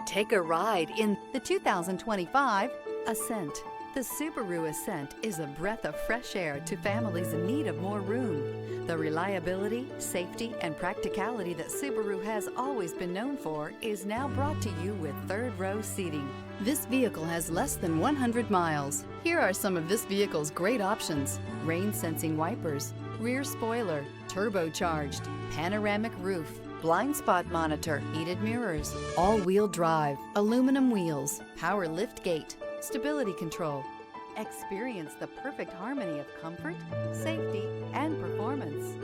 Take a ride in the 2025 Ascent. The Subaru Ascent is a breath of fresh air to families in need of more room. The reliability, safety, and practicality that Subaru has always been known for is now brought to you with third-row seating. This vehicle has less than 100 miles. Here are some of this vehicle's great options: rain-sensing wipers, rear spoiler, turbocharged, panoramic roof, blind spot monitor, heated mirrors, all-wheel drive, aluminum wheels, power lift gate, stability control. Experience the perfect harmony of comfort, safety, and performance.